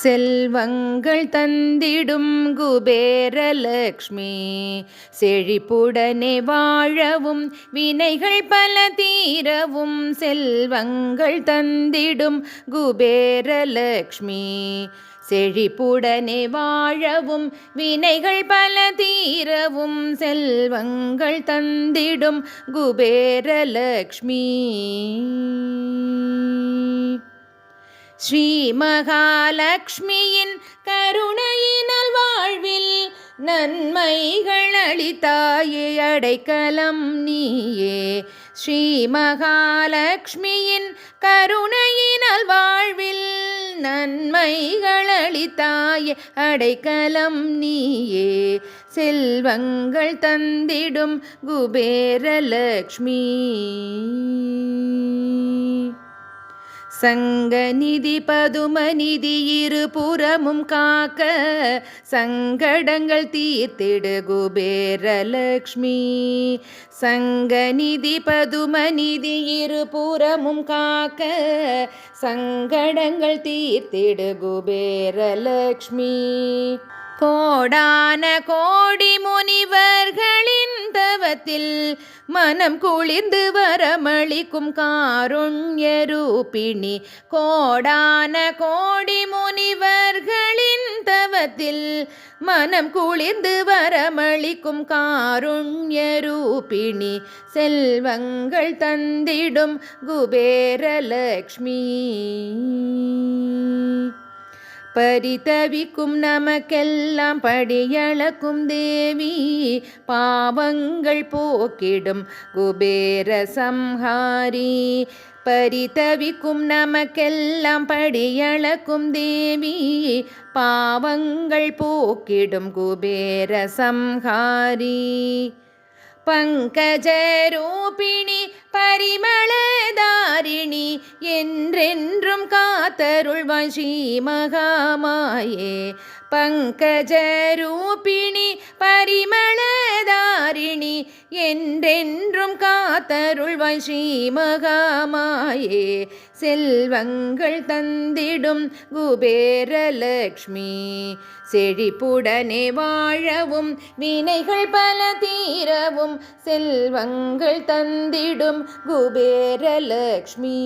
செல்வங்கள் தந்திடும் குபேரலக்ஷ்மி, செழிப்புடனே வாழவும் வினைகள் பல தீரவும். செல்வங்கள் தந்திடும் குபேரலக்ஷ்மி, செழிப்புடனே வாழவும் வினைகள் பல தீரவும். செல்வங்கள் தந்திடும் குபேரலக்ஷ்மி. ஸ்ரீ மகாலட்சுமியின் கருணையினால் வாழ்வில் நன்மைகள் அளித்தாயே, அடைக்கலம் நீயே. ஸ்ரீ மகாலட்சுமியின் கருணையினால் வாழ்வில் நன்மைகள் அளித்தாயே, அடைக்கலம் நீயே. செல்வங்கள் தந்திடும் குபேரலக்ஷ்மி. சங்கநிதி பதுமநிதி இருபுறமும் காக்க, சங்கடங்கள் தீர்த்திடு குபேரலக்ஷ்மி. சங்கநிதி பதுமநிதி இருபுறமும் காக்க, சங்கடங்கள் தீர்த்திடு குபேரலக்ஷ்மி. கோடான கோடி முனிவர்களின் தவத்தில் மனம் குளிர்ந்து வரமளிக்கும் காருண்ய ரூபிணி. கோடான கோடி முனிவர்களின் தவத்தில் மனம் குளிர்ந்து வரமளிக்கும் காருண்ய ரூபிணி. செல்வங்கள் தந்திடும் குபேரலக்ஷ்மி. பரிதவிக்கும் நமக்கெல்லாம் படியளக்கும் தேவி, பாவங்கள் போக்கிடும் குபேர சம்ஹாரி. பரிதவிக்கும் நமக்கெல்லாம் படியளக்கும் தேவி, பாவங்கள் போக்கிடும் குபேர சம்ஹாரி. பங்கஜரூபிணி பரிமளதாரிணி, என்றென்றும் காத்தருள்வாய் ஸ்ரீ மகாமாயே. பங்கஜரூபிணி பரிமளதாரிணி, என்றென்றும் காத்தருள்வாய் ஸ்ரீ மகாமாயே. செல்வங்கள் தந்திடும் குபேரலக்ஷ்மி, செழிப்புடனே வாழவும் வினைகள் பல தீரவும். செல்வங்கள் தந்திடும் குபேரலக்ஷ்மி.